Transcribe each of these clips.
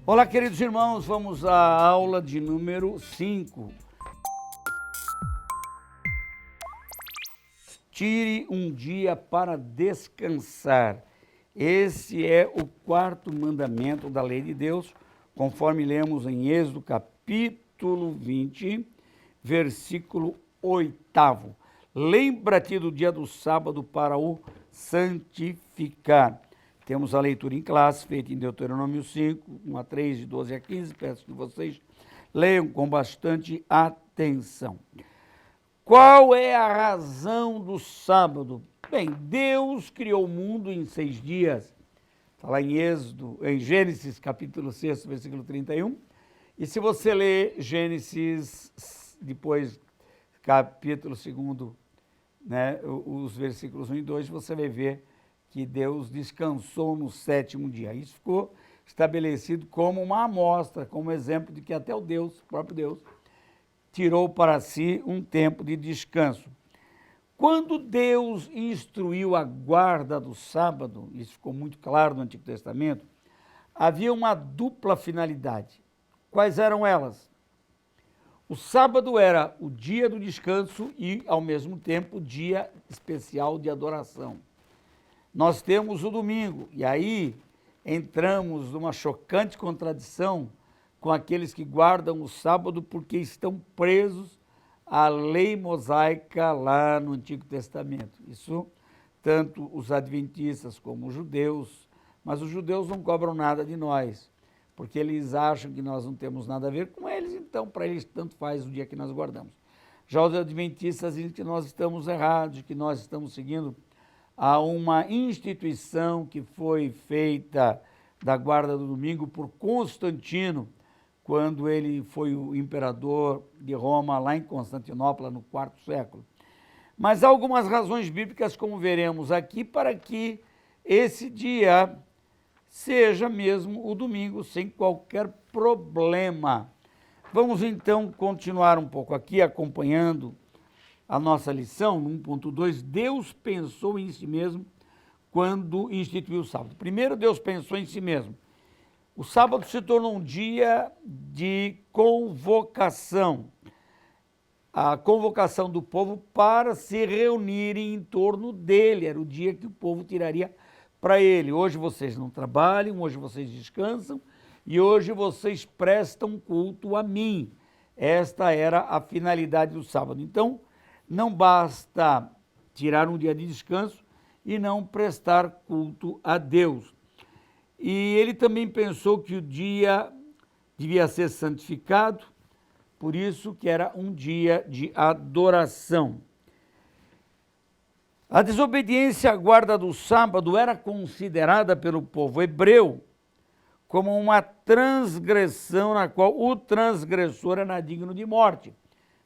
Olá, queridos irmãos, vamos à aula de número 5. Tire um dia para descansar. Esse é o quarto mandamento da lei de Deus, conforme lemos em Êxodo capítulo 20, versículo 8. Lembra-te do dia do sábado para o santificar. Temos a leitura em classe, feita em Deuteronômio 5, 1 a 3, de 12 a 15. Peço que vocês leiam com bastante atenção. Qual é a razão do sábado? Bem, Deus criou o mundo em 6 dias. Está lá em Gênesis, capítulo 6, versículo 31. E se você ler Gênesis, depois capítulo 2, né, os versículos 1 e 2, você vai ver que Deus descansou no 7º dia. Isso ficou estabelecido como uma amostra, como exemplo de que até o próprio Deus, tirou para si um tempo de descanso. Quando Deus instruiu a guarda do sábado, isso ficou muito claro no Antigo Testamento, havia uma dupla finalidade. Quais eram elas? O sábado era o dia do descanso e, ao mesmo tempo, o dia especial de adoração. Nós temos o domingo, e aí entramos numa chocante contradição com aqueles que guardam o sábado porque estão presos à lei mosaica lá no Antigo Testamento. Isso tanto os adventistas como os judeus, mas os judeus não cobram nada de nós, porque eles acham que nós não temos nada a ver com eles, então para eles tanto faz o dia que nós guardamos. Já os adventistas dizem que nós estamos errados, que nós estamos seguindo a uma instituição que foi feita da guarda do domingo por Constantino, quando ele foi o imperador de Roma, lá em Constantinopla, no 4º século. Mas há algumas razões bíblicas, como veremos aqui, para que esse dia seja mesmo o domingo, sem qualquer problema. Vamos então continuar um pouco aqui, acompanhando a nossa lição, no 1.2, Deus pensou em si mesmo quando instituiu o sábado. Primeiro, Deus pensou em si mesmo. O sábado se tornou um dia de convocação. A convocação do povo para se reunirem em torno dele. Era o dia que o povo tiraria para ele. Hoje vocês não trabalham, hoje vocês descansam e hoje vocês prestam culto a mim. Esta era a finalidade do sábado. Então, não basta tirar um dia de descanso e não prestar culto a Deus. E ele também pensou que o dia devia ser santificado, por isso que era um dia de adoração. A desobediência à guarda do sábado era considerada pelo povo hebreu como uma transgressão na qual o transgressor era digno de morte.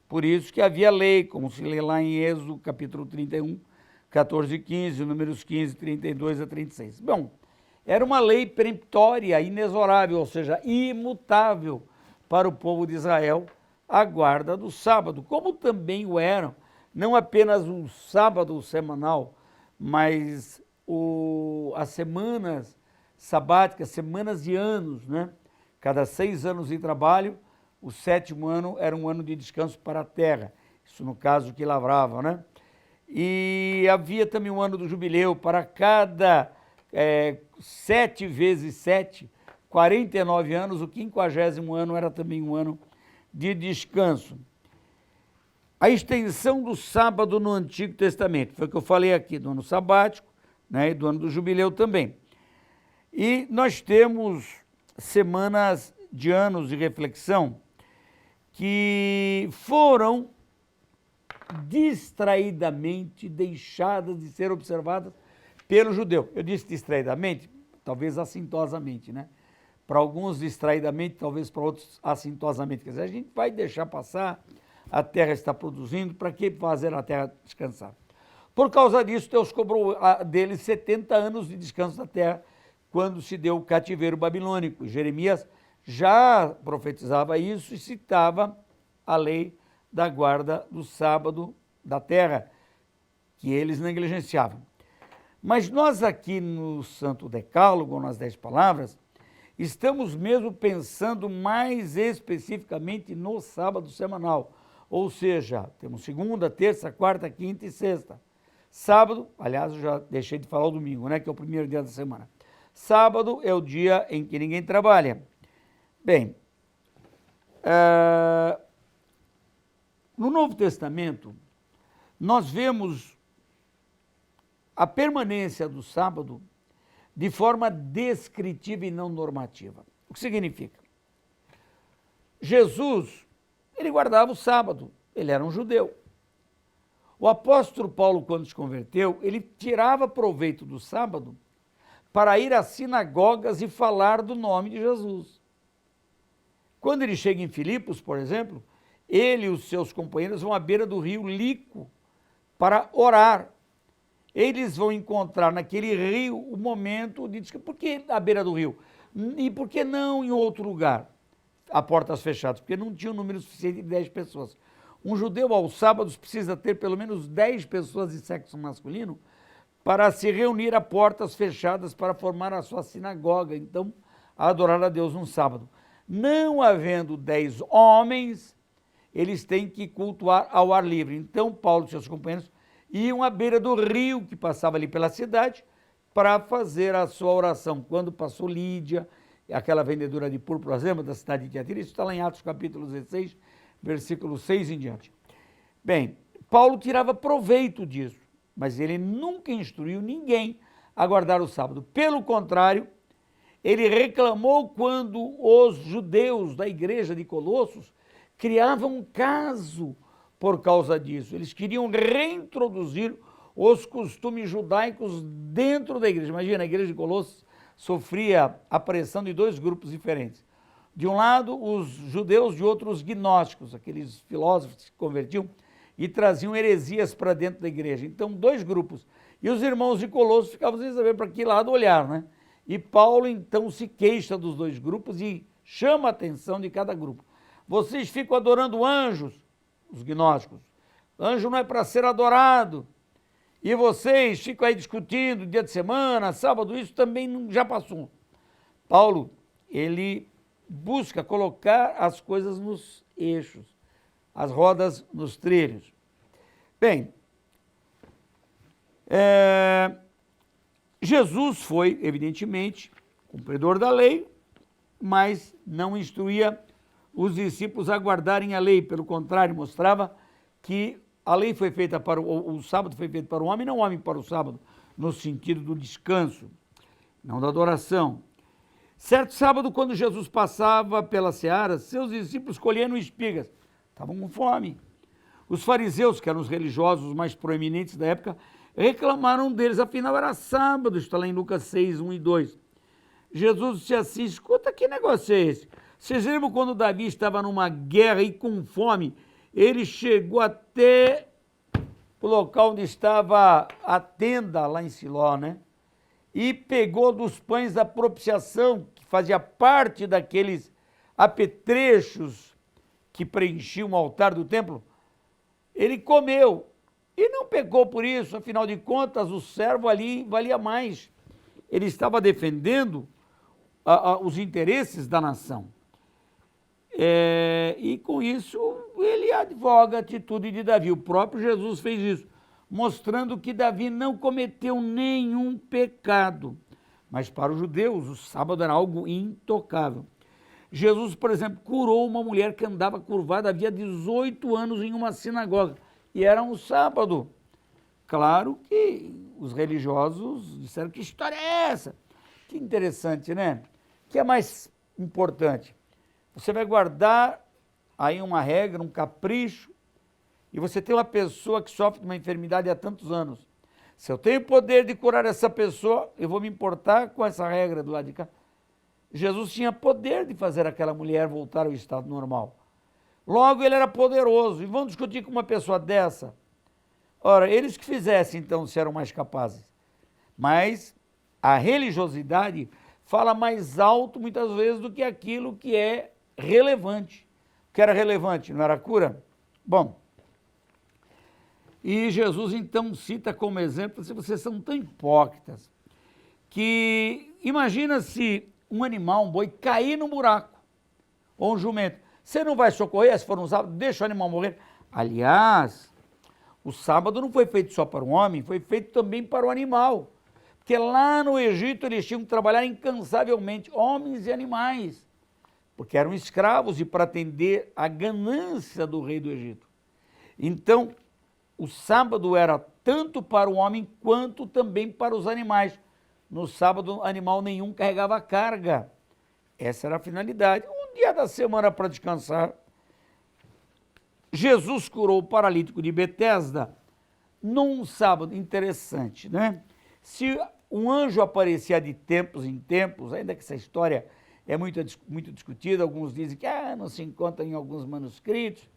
Por isso que havia lei, como se lê lá em Êxodo, capítulo 31, 14 e 15, números 15, 32 a 36. Bom, era uma lei peremptória, inexorável, ou seja, imutável para o povo de Israel, a guarda do sábado, como também o eram, não apenas um sábado semanal, mas as semanas sabáticas, semanas de anos, né? Cada 6 anos de trabalho, o 7º ano era um ano de descanso para a terra, isso no caso que lavrava, né? E havia também um ano do jubileu para cada 7 vezes 7, 49 anos, o 50º ano era também um ano de descanso. A extensão do sábado no Antigo Testamento, foi o que eu falei aqui, do ano sabático, né, e do ano do jubileu também. E nós temos semanas de anos de reflexão que foram distraidamente deixadas de ser observadas pelo judeu. Eu disse distraidamente, talvez assintosamente, né? Para alguns distraidamente, talvez para outros assintosamente. Quer dizer, a gente vai deixar passar, a terra está produzindo, para que fazer a terra descansar? Por causa disso, Deus cobrou deles 70 anos de descanso da terra, quando se deu o cativeiro babilônico. Jeremias já profetizava isso e citava a lei da guarda do sábado da terra, que eles negligenciavam. Mas nós aqui no Santo Decálogo, nas 10 palavras, estamos mesmo pensando mais especificamente no sábado semanal. Ou seja, temos segunda, terça, quarta, quinta e sexta. Sábado, aliás, eu já deixei de falar o domingo, né, que é o primeiro dia da semana. Sábado é o dia em que ninguém trabalha. Bem, no Novo Testamento, nós vemos a permanência do sábado de forma descritiva e não normativa. O que significa? Jesus, ele guardava o sábado, ele era um judeu. O apóstolo Paulo, quando se converteu, ele tirava proveito do sábado para ir às sinagogas e falar do nome de Jesus. Quando ele chega em Filipos, por exemplo, ele e os seus companheiros vão à beira do rio Lico para orar. Eles vão encontrar naquele rio o momento de dizer, por que à beira do rio? E por que não em outro lugar? A portas fechadas, porque não tinha um número suficiente de 10 pessoas. Um judeu aos sábados precisa ter pelo menos 10 pessoas de sexo masculino para se reunir a portas fechadas para formar a sua sinagoga, então, a adorar a Deus no sábado. Não havendo 10 homens, eles têm que cultuar ao ar livre. Então, Paulo e seus companheiros iam à beira do rio que passava ali pela cidade para fazer a sua oração. Quando passou Lídia, aquela vendedora de púrpuras, lembra da cidade de Tiatira? Isso está lá em Atos capítulo 16, versículo 6 em diante. Bem, Paulo tirava proveito disso, mas ele nunca instruiu ninguém a guardar o sábado. Pelo contrário, ele reclamou quando os judeus da igreja de Colossos criavam um caso por causa disso. Eles queriam reintroduzir os costumes judaicos dentro da igreja. Imagina, a igreja de Colossos sofria a pressão de 2 grupos diferentes. De um lado, os judeus, de outro, os gnósticos, aqueles filósofos que se convertiam e traziam heresias para dentro da igreja. Então, 2 grupos. E os irmãos de Colossos ficavam sem saber para que lado olhar, né? E Paulo, então, se queixa dos 2 grupos e chama a atenção de cada grupo. Vocês ficam adorando anjos, os gnósticos. Anjo não é para ser adorado. E vocês ficam aí discutindo dia de semana, sábado, isso também já passou. Paulo, ele busca colocar as coisas nos eixos, as rodas nos trilhos. Bem, Jesus foi, evidentemente, cumpridor da lei, mas não instruía os discípulos a guardarem a lei. Pelo contrário, mostrava que a lei foi feita para o sábado foi feito para o homem, não o homem para o sábado, no sentido do descanso, não da adoração. Certo sábado, quando Jesus passava pela seara, seus discípulos colhendo espigas, estavam com fome. Os fariseus, que eram os religiosos mais proeminentes da época, reclamaram deles, afinal era sábado, está lá em Lucas 6, 1 e 2. Jesus disse assim, escuta, que negócio é esse? Vocês lembram quando Davi estava numa guerra e com fome, ele chegou até o local onde estava a tenda lá em Siló, né? E pegou dos pães da propiciação, que fazia parte daqueles apetrechos que preenchiam o altar do templo, ele comeu e não pecou por isso, afinal de contas o servo ali valia mais. Ele estava defendendo os interesses da nação. E com isso ele advoga a atitude de Davi. O próprio Jesus fez isso, mostrando que Davi não cometeu nenhum pecado. Mas para os judeus o sábado era algo intocável. Jesus, por exemplo, curou uma mulher que andava curvada havia 18 anos em uma sinagoga. E era um sábado. Claro que os religiosos disseram, que história é essa? Que interessante, né? O que é mais importante? Você vai guardar aí uma regra, um capricho, e você tem uma pessoa que sofre de uma enfermidade há tantos anos. Se eu tenho poder de curar essa pessoa, eu vou me importar com essa regra do lado de cá. Jesus tinha poder de fazer aquela mulher voltar ao estado normal. Logo, ele era poderoso. E vamos discutir com uma pessoa dessa? Ora, eles que fizessem, então, se eram mais capazes. Mas a religiosidade fala mais alto, muitas vezes, do que aquilo que é relevante. O que era relevante, não era a cura? Bom, e Jesus, então, cita como exemplo, se vocês são tão hipócritas, que imagina se um animal, um boi, cair no buraco, ou um jumento, você não vai socorrer, se for um sábado, deixa o animal morrer. Aliás, o sábado não foi feito só para o homem, foi feito também para o animal. Porque lá no Egito eles tinham que trabalhar incansavelmente, homens e animais, porque eram escravos e para atender a ganância do rei do Egito. Então, o sábado era tanto para o homem quanto também para os animais. No sábado, animal nenhum carregava carga. Essa era a finalidade. Um dia da semana para descansar. Jesus curou o paralítico de Betesda num sábado. Interessante, né? Se um anjo aparecia de tempos em tempos, ainda que essa história é muito discutida, alguns dizem que não se encontra em alguns manuscritos,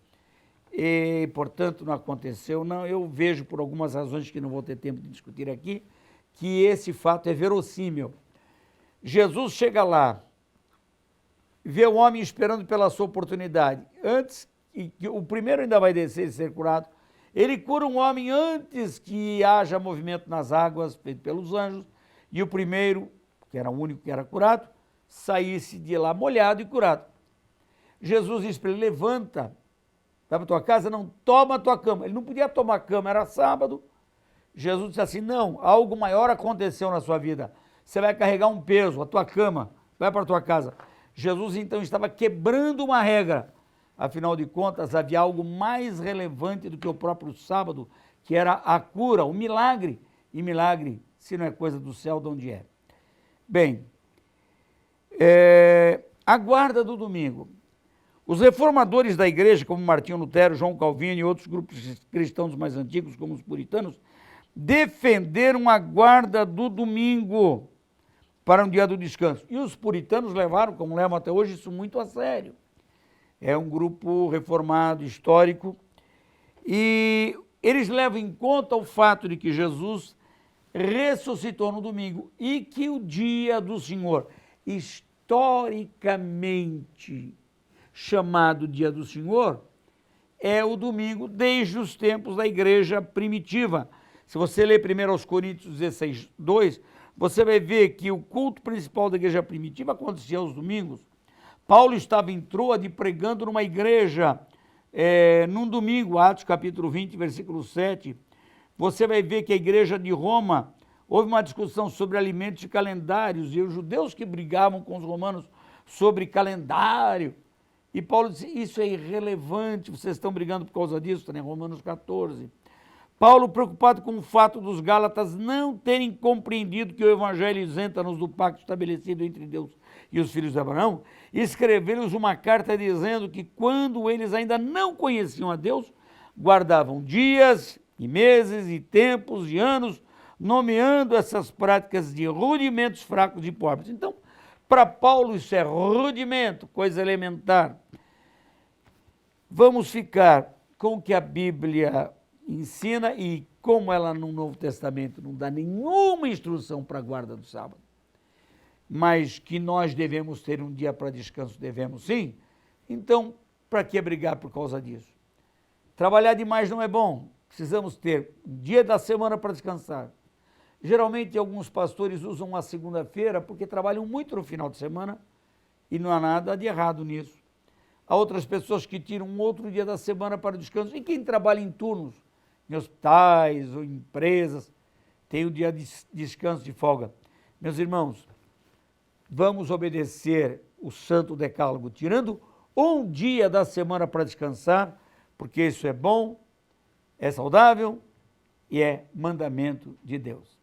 e, portanto, não aconteceu. Não, eu vejo, por algumas razões que não vou ter tempo de discutir aqui, que esse fato é verossímil. Jesus chega lá, vê o homem esperando pela sua oportunidade. Antes, que o primeiro ainda vai descer e ser curado, ele cura um homem antes que haja movimento nas águas, feito pelos anjos, e o primeiro, que era o único que era curado, saísse de lá molhado e curado. Jesus disse para ele, levanta, vai para tua casa, não, toma a tua cama. Ele não podia tomar cama, era sábado. Jesus disse assim, não, algo maior aconteceu na sua vida. Você vai carregar um peso, a tua cama, vai para a tua casa. Jesus então estava quebrando uma regra. Afinal de contas, havia algo mais relevante do que o próprio sábado, que era a cura, o milagre. E milagre, se não é coisa do céu, de onde é? Bem, a guarda do domingo. Os reformadores da igreja, como Martinho Lutero, João Calvino e outros grupos cristãos mais antigos, como os puritanos, defenderam a guarda do domingo para um dia do descanso. E os puritanos levaram, como levam até hoje, isso muito a sério. É um grupo reformado, histórico, e eles levam em conta o fato de que Jesus ressuscitou no domingo e que o dia do Senhor, historicamente chamado dia do Senhor, é o domingo desde os tempos da igreja primitiva. Se você ler 1 Coríntios 16, 2, você vai ver que o culto principal da igreja primitiva acontecia aos domingos. Paulo estava em Troade pregando numa igreja num domingo, Atos capítulo 20, versículo 7. Você vai ver que a igreja de Roma, houve uma discussão sobre alimentos e calendários, e os judeus que brigavam com os romanos sobre calendário. E Paulo disse, isso é irrelevante, vocês estão brigando por causa disso, está em Romanos 14. Paulo, preocupado com o fato dos Gálatas não terem compreendido que o evangelho isenta-nos do pacto estabelecido entre Deus e os filhos de Abraão, escreveu-lhes uma carta dizendo que quando eles ainda não conheciam a Deus, guardavam dias e meses e tempos e anos, nomeando essas práticas de rudimentos fracos e pobres. Então, para Paulo isso é rudimento, coisa elementar. Vamos ficar com o que a Bíblia ensina e como ela no Novo Testamento não dá nenhuma instrução para a guarda do sábado, mas que nós devemos ter um dia para descanso, devemos sim. Então, para que brigar por causa disso? Trabalhar demais não é bom, precisamos ter um dia da semana para descansar. Geralmente alguns pastores usam a segunda-feira porque trabalham muito no final de semana e não há nada de errado nisso. Há outras pessoas que tiram um outro dia da semana para o descanso. E quem trabalha em turnos, em hospitais ou em empresas, tem o dia de descanso, de folga. Meus irmãos, vamos obedecer o santo decálogo, tirando um dia da semana para descansar, porque isso é bom, é saudável e é mandamento de Deus.